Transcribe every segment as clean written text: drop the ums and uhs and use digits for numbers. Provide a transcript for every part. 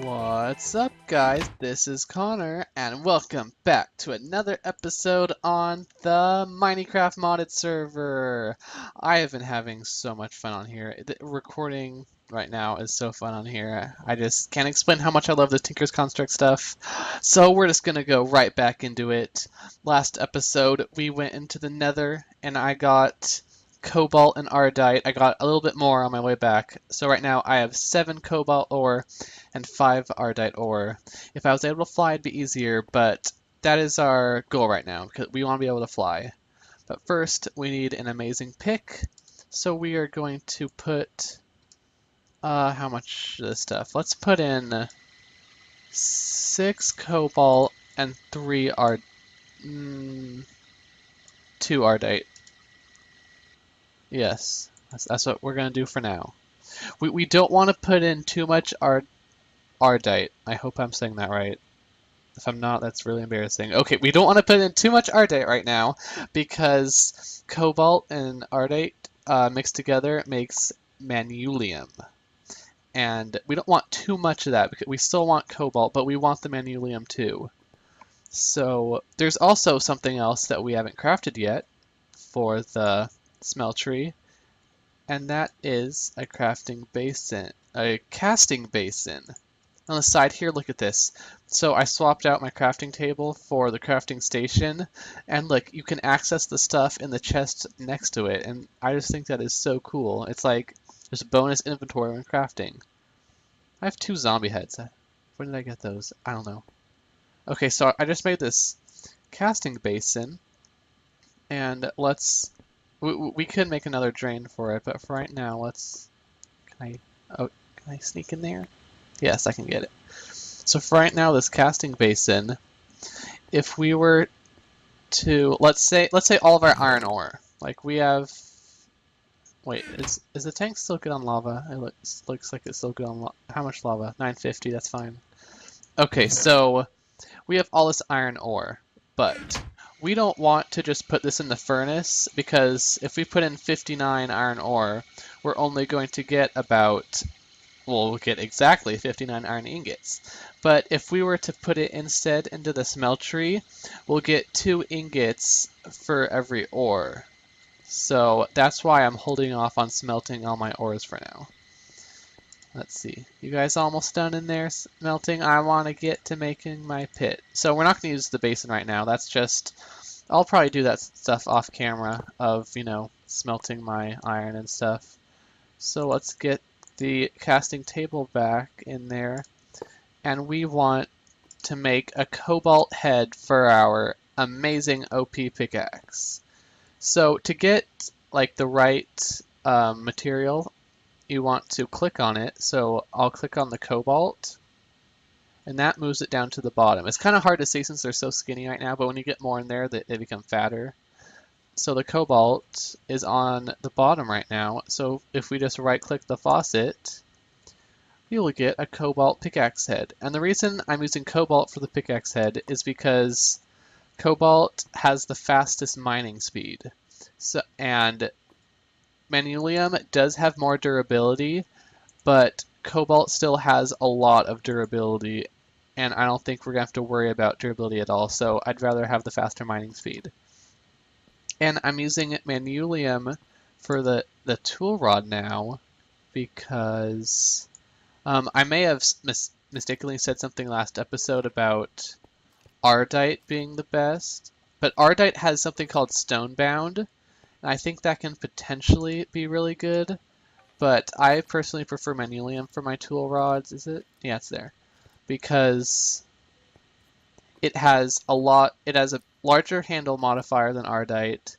What's up, guys? This is Connor, and welcome back to another episode on the MineyCraft modded server. I have been having so much fun on here. The recording right now is so fun on here. I just can't explain how much I love the Tinker's Construct stuff. So we're just gonna go right back into it. Last episode, we went into the Nether, and I got cobalt and ardite. I got a little bit more on my way back. So right now I have 7 cobalt ore and 5 ardite ore. If I was able to fly, it'd be easier, but that is our goal right now, because we want to be able to fly. But first, we need an amazing pick. So we are going to put, how much of this stuff? Let's put in 6 cobalt and 2 ardite. Yes, that's what we're going to do for now. We don't want to put in too much ardite. I hope I'm saying that right. If I'm not, that's really embarrassing. Okay, we don't want to put in too much ardite right now because cobalt and ardite mixed together makes Manyullyn. And we don't want too much of that because we still want cobalt, but we want the Manyullyn too. So there's also something else that we haven't crafted yet for the smeltery, and that is a casting basin. On the side here, look at this. So I swapped out my crafting table for the crafting station, and look, you can access the stuff in the chest next to it, and I just think that is so cool. It's like there's a bonus inventory when crafting. I have 2 zombie heads. When did I get those? I don't know. Okay, so I just made this casting basin, and we could make another drain for it, but for right now, can I sneak in there? Yes, I can get it. So for right now, this casting basin, if we were to, let's say all of our iron ore, like we have, wait, is the tank still good on lava? It looks like it's still good on how much lava? 950, that's fine. Okay, so we have all this iron ore, but we don't want to just put this in the furnace, because if we put in 59 iron ore, we're only going to get about, well, we'll get exactly 59 iron ingots. But if we were to put it instead into the smeltery, we'll get 2 ingots for every ore. So that's why I'm holding off on smelting all my ores for now. Let's see. You guys almost done in there smelting? I want to get to making my pit. So we're not going to use the basin right now. That's just, I'll probably do that stuff off camera of, smelting my iron and stuff. So let's get the casting table back in there. And we want to make a cobalt head for our amazing OP pickaxe. So to get like the right material, you want to click on it. So I'll click on the cobalt, and that moves it down to the bottom. It's kind of hard to see since they're so skinny right now, but when you get more in there, they become fatter. So the cobalt is on the bottom right now. So if we just right click the faucet, you will get a cobalt pickaxe head. And the reason I'm using cobalt for the pickaxe head is because cobalt has the fastest mining speed. And Manyullyn does have more durability, but cobalt still has a lot of durability, and I don't think we're going to have to worry about durability at all, so I'd rather have the faster mining speed. And I'm using Manyullyn for the tool rod now, because I may have mistakenly said something last episode about ardite being the best, but ardite has something called stonebound, and I think that can potentially be really good, but I personally prefer Manyullyn for my tool rods. Is it? Yeah, it's there. Because it has a larger handle modifier than ardite,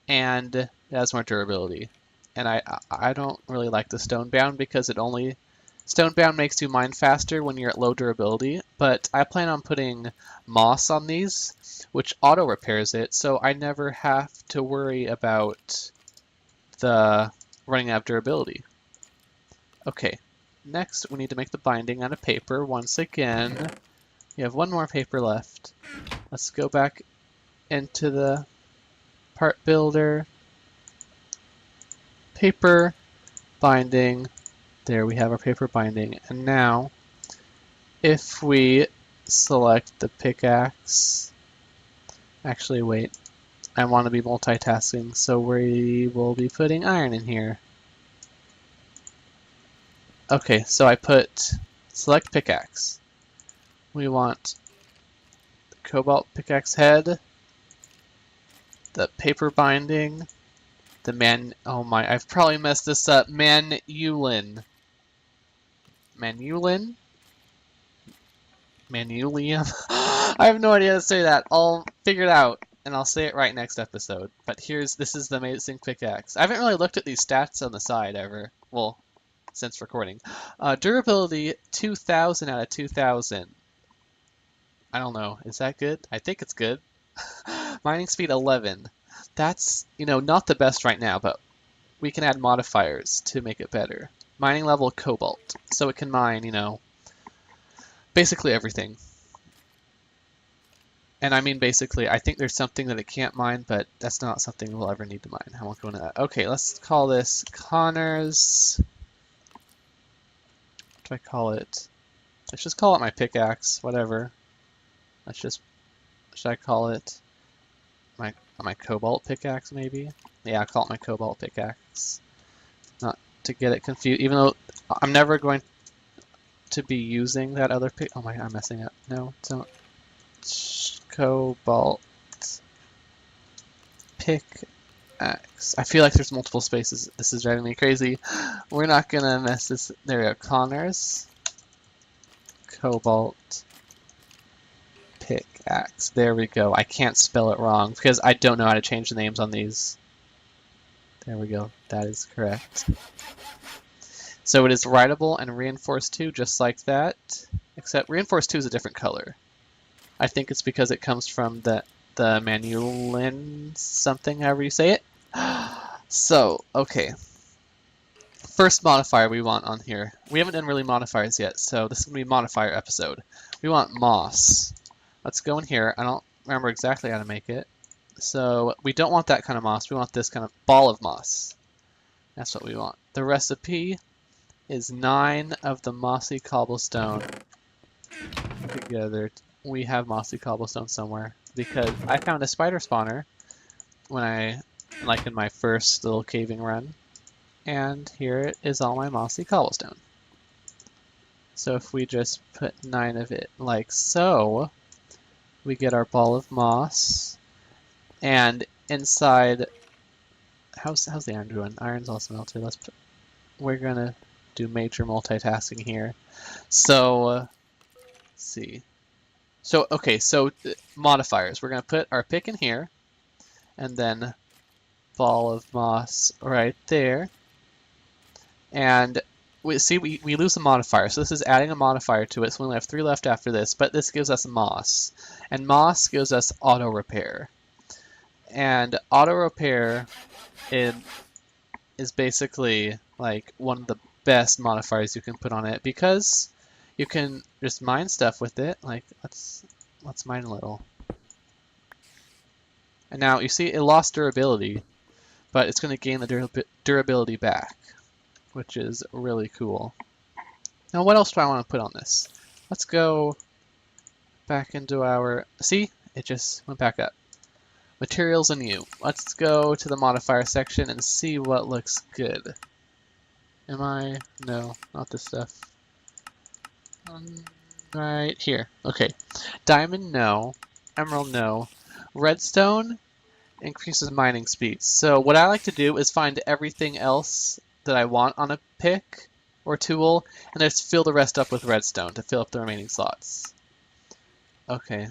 and it has more durability. And I don't really like the stonebound because stonebound makes you mine faster when you're at low durability, but I plan on putting moss on these, which auto repairs it, so I never have to worry about the running out of durability. Okay, next we need to make the binding out of paper once again. We have 1 more paper left. Let's go back into the part builder. Paper, binding. There we have our paper binding. And now if we select the pickaxe, actually wait, I want to be multitasking, so we will be putting iron in here. Okay, so I put select pickaxe. We want the cobalt pickaxe head, the paper binding, oh my, I've probably messed this up, Manyullyn. Manyullyn? Manyullyn? I have no idea how to say that. I'll figure it out, and I'll say it right next episode. But this is the amazing pickaxe. I haven't really looked at these stats on the side ever. Well, since recording. Durability 2000 out of 2000. I don't know. Is that good? I think it's good. Mining speed 11. That's, not the best right now, but we can add modifiers to make it better. Mining level cobalt. So it can mine, basically everything. And I mean basically, I think there's something that it can't mine, but that's not something we'll ever need to mine. I won't go into that. Okay, let's call this Connor's. What do I call it? Let's just call it my pickaxe, whatever. Should I call it my cobalt pickaxe maybe? Yeah, I'll call it my cobalt pickaxe. Not to get it confused, even though I'm never going to be using that other pick. Oh my, I'm messing up. No, don't. Cobalt pickaxe. I feel like there's multiple spaces. This is driving me crazy. We're not gonna mess this. There we go. Connor's cobalt pickaxe. There we go. I can't spell it wrong because I don't know how to change the names on these. There we go. That is correct. So it is writable and reinforced 2 just like that, except reinforced 2 is a different color. I think it's because it comes from the Manyullyn something, however you say it. So, okay. First modifier we want on here. We haven't done really modifiers yet, so this is going to be a modifier episode. We want moss. Let's go in here. I don't remember exactly how to make it. So we don't want that kind of moss. We want this kind of ball of moss. That's what we want. The recipe is 9 of the mossy cobblestone together. We have mossy cobblestone somewhere because I found a spider spawner in my first little caving run. And here is all my mossy cobblestone. So if we just put 9 of it like so, we get our ball of moss. And inside, how's the iron doing? Iron's also melted. We're gonna do major multitasking here. So, let's see. So, okay, so modifiers. We're gonna put our pick in here, and then ball of moss right there. And we lose a modifier. So this is adding a modifier to it. So we only have 3 left after this, but this gives us moss. And moss gives us auto repair. And auto repair is basically like one of the best modifiers you can put on it because you can just mine stuff with it. Like let's mine a little. And now you see it lost durability, but it's going to gain the durability back, which is really cool. Now what else do I want to put on this? Let's go back into our, see, it just went back up. Materials and new. Let's go to the modifier section and see what looks good. No, not this stuff. Right here. Okay. Diamond, no. Emerald, no. Redstone increases mining speed. So what I like to do is find everything else that I want on a pick or tool and just fill the rest up with redstone to fill up the remaining slots. Okay.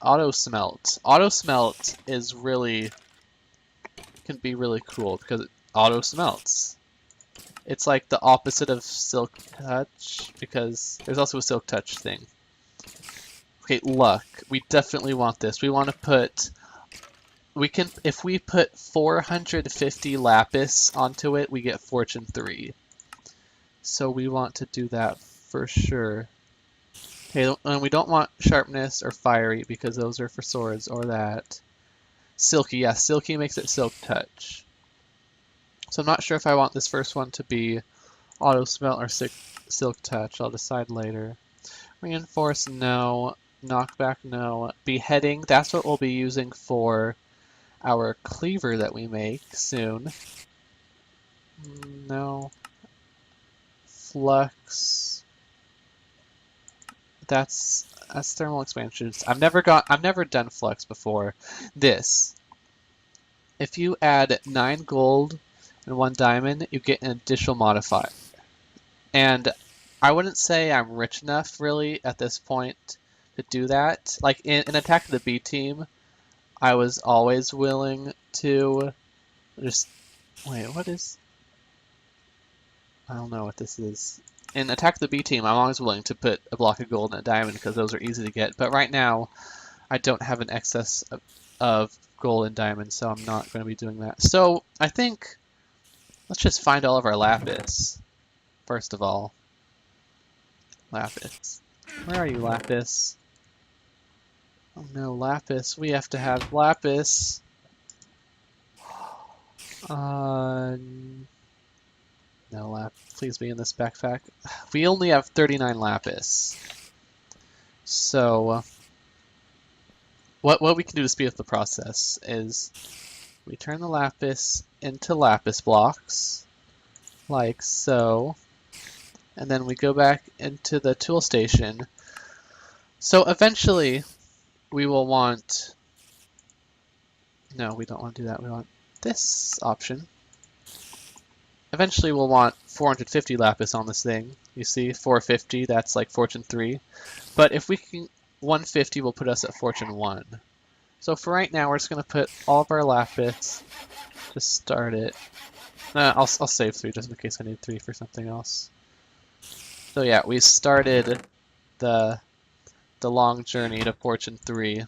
Auto smelt. Auto smelt can be really cool because it auto smelts. It's like the opposite of silk touch because there's also a silk touch thing. Okay, luck. We definitely want this. We want to put, if we put 450 lapis onto it, we get fortune 3. So we want to do that for sure. Okay, and we don't want sharpness or fiery because those are for swords or that. Silky, yeah, silky makes it silk touch. So I'm not sure if I want this first one to be auto smelt or silk touch. I'll decide later. Reinforce, no. Knockback, no. Beheading, that's what we'll be using for our cleaver that we make soon. No. Flux. That's thermal expansions. I've never done flux before. This. If you add 9 gold and 1 diamond, you get an additional modifier. And I wouldn't say I'm rich enough really at this point to do that. Like in Attack of the B Team, I was always willing to just wait, what is I don't know what this is. In Attack of the B Team, I'm always willing to put a block of gold and a diamond because those are easy to get. But right now, I don't have an excess of gold and diamond, so I'm not going to be doing that. So I think let's just find all of our lapis, first of all. Lapis. Where are you, lapis? Oh no, lapis. We have to have lapis. No lapis. Please be in this backpack. We only have 39 lapis. So what we can do to speed up the process is we turn the lapis into lapis blocks, like so, and then we go back into the tool station. So eventually we will want, no, we don't want to do that, we want this option. Eventually we'll want 450 lapis on this thing. You see, 450, that's like Fortune 3. But if we can, 150 will put us at Fortune 1. So for right now, we're just going to put all of our lapis to start it. I'll save 3 just in case I need 3 for something else. So yeah, we started the long journey to Fortune 3.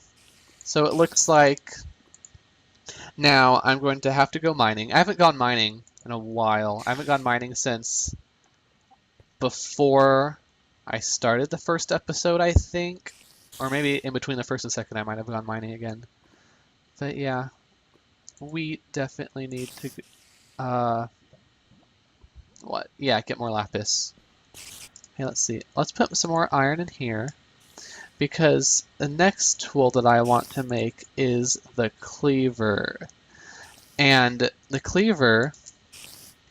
So it looks like now I'm going to have to go mining. I haven't gone mining in a while. I haven't gone mining since before I started the first episode, I think. Or maybe in between the first and second I might have gone mining again. But yeah, we definitely need to, what? Yeah, get more lapis. Okay, let's see. Let's put some more iron in here, because the next tool that I want to make is the cleaver. And the cleaver,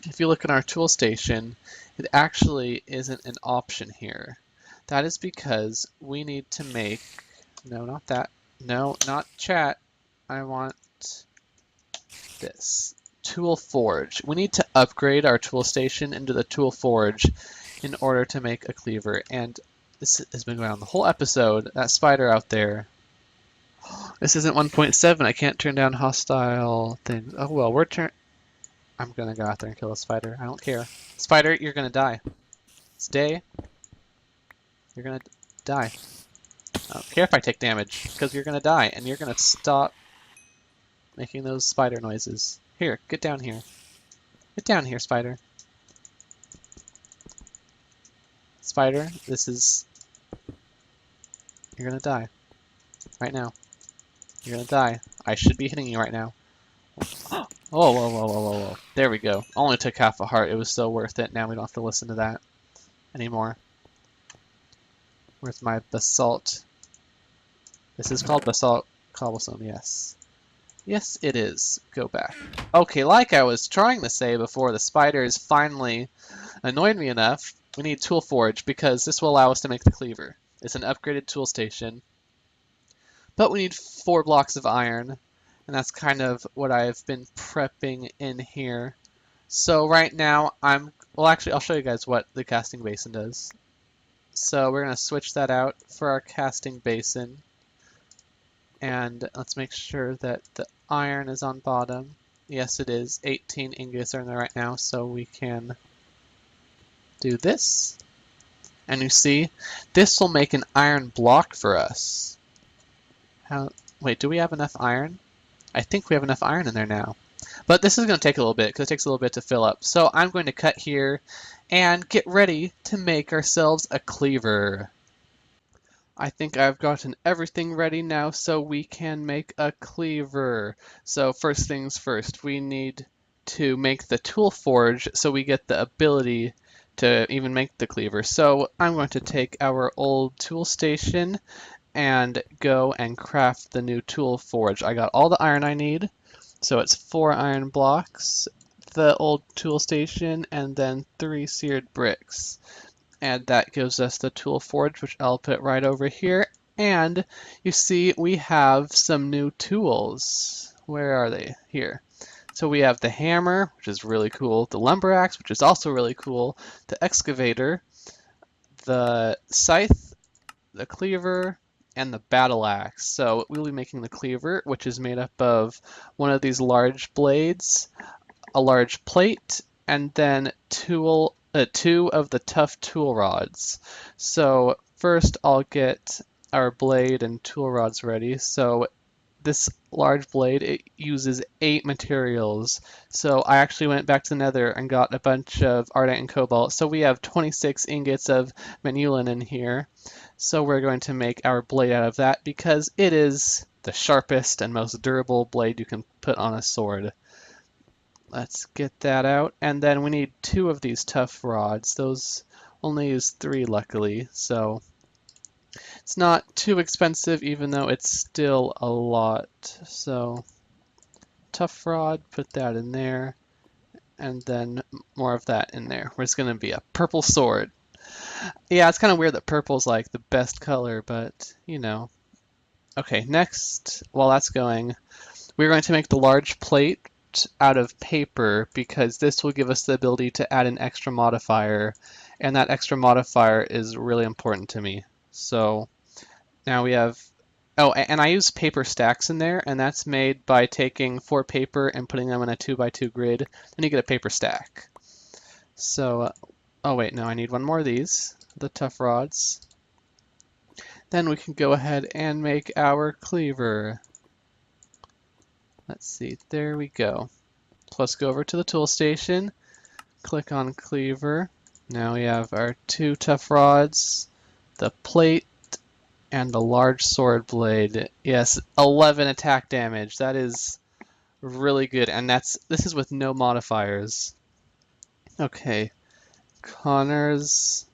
if you look in our tool station, it actually isn't an option here. That is because we need to make, no, not that, no, not chat, I want this, tool forge. We need to upgrade our tool station into the tool forge in order to make a cleaver, and this has been going on the whole episode. That spider out there, this isn't 1.7, I can't turn down hostile things. Oh well, I'm gonna go out there and kill a spider, I don't care. Spider, you're gonna die. Stay. You're gonna die. I don't care if I take damage, because you're gonna die, and you're gonna stop making those spider noises. Here, get down here. Get down here, spider. Spider, this is... You're gonna die. Right now. You're gonna die. I should be hitting you right now. Oh, whoa, whoa, whoa, whoa, whoa, whoa. There we go. Only took half a heart. It was so worth it. Now we don't have to listen to that anymore. Where's my basalt? This is called basalt cobblestone, yes. Yes, it is. Go back. Okay, like I was trying to say before, the spiders finally annoyed me enough. We need tool forge because this will allow us to make the cleaver. It's an upgraded tool station. But we need 4 blocks of iron, and that's kind of what I've been prepping in here. So right now well actually I'll show you guys what the casting basin does. So we're going to switch that out for our casting basin. And let's make sure that the iron is on bottom. Yes, it is. 18 ingots are in there right now, so we can do this. And you see, this will make an iron block for us. Wait, do we have enough iron? I think we have enough iron in there now. But this is going to take a little bit, because it takes a little bit to fill up. So I'm going to cut here and get ready to make ourselves a cleaver. I think I've gotten everything ready now so we can make a cleaver. So first things first, we need to make the tool forge so we get the ability to even make the cleaver. So I'm going to take our old tool station and go and craft the new tool forge. I got all the iron I need, so it's 4 iron blocks, the old tool station, and then 3 seared bricks. And that gives us the tool forge, which I'll put right over here. And you see we have some new tools. Where are they? Here. So we have the hammer, which is really cool, the lumber axe, which is also really cool, the excavator, the scythe, the cleaver, and the battle axe. So we'll be making the cleaver, which is made up of one of these large blades, a large plate, and then two of the tough tool rods. So first I'll get our blade and tool rods ready. So this large blade, it uses 8 materials. So I actually went back to the nether and got a bunch of ardite and cobalt. So we have 26 ingots of Manyullyn in here. So we're going to make our blade out of that because it is the sharpest and most durable blade you can put on a sword. Let's get that out. And then we need 2 of these tough rods. Those only use 3 luckily. So it's not too expensive, even though it's still a lot. So tough rod, put that in there, and then more of that in there. It's going to be a purple sword. Yeah, it's kind of weird that purple's like the best color, but you know. Okay, next, while that's going, we're going to make the large plate out of paper because this will give us the ability to add an extra modifier, and that extra modifier is really important to me. So now we have, oh, and I use paper stacks in there, and that's made by taking 4 paper and putting them in a 2x2 grid, and you get a paper stack. So, oh wait, no, I need 1 more of these, the tough rods. Then we can go ahead and make our cleaver. Let's see, there we go. So let's go over to the tool station, click on cleaver. Now we have our 2 tough rods, the plate, and the large sword blade. Yes, 11 attack damage. That is really good, and this is with no modifiers. Okay, Connor's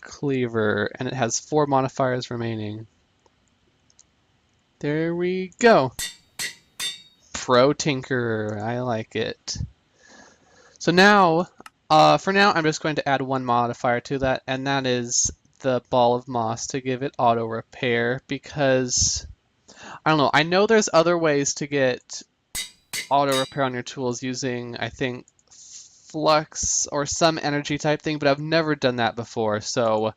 cleaver, and it has 4 modifiers remaining. There we go. Pro Tinkerer, I like it. So now, for now, I'm just going to add 1 modifier to that, and that is the ball of moss to give it auto repair, because I don't know, I know there's other ways to get auto repair on your tools using, I think, flux or some energy type thing, but I've never done that before, so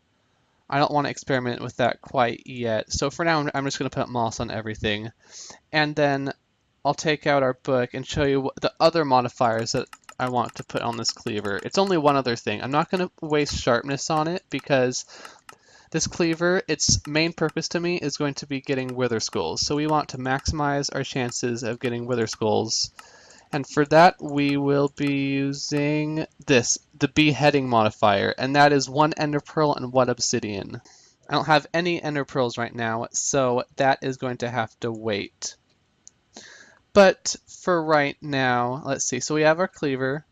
I don't want to experiment with that quite yet. So for now, I'm just going to put moss on everything, and then I'll take out our book and show you the other modifiers that I want to put on this cleaver. It's only 1 other thing. I'm not going to waste sharpness on it because this cleaver, its main purpose to me is going to be getting wither skulls. So we want to maximize our chances of getting wither skulls. And for that, we will be using this, the beheading modifier, and that is 1 ender pearl and 1 obsidian. I don't have any ender pearls right now, so that is going to have to wait. But for right now, let's see. So we have our cleaver,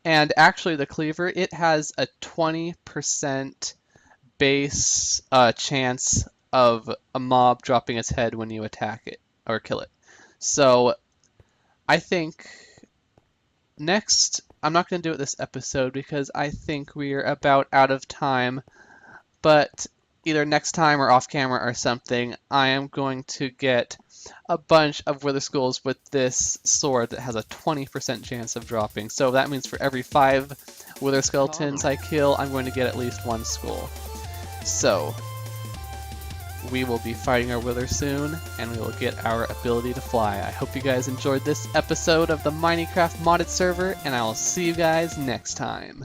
and actually the cleaver, it has a 20% base chance of a mob dropping its head when you attack it or kill it. So I think next, I'm not going to do it this episode because I think we're about out of time, but either next time or off camera or something, I am going to get a bunch of wither skulls with this sword that has a 20% chance of dropping. So that means for every 5 wither skeletons I kill, I'm going to get at least 1 skull. So we will be fighting our wither soon, and we will get our ability to fly. I hope you guys enjoyed this episode of the MineyCraft modded server, and I will see you guys next time.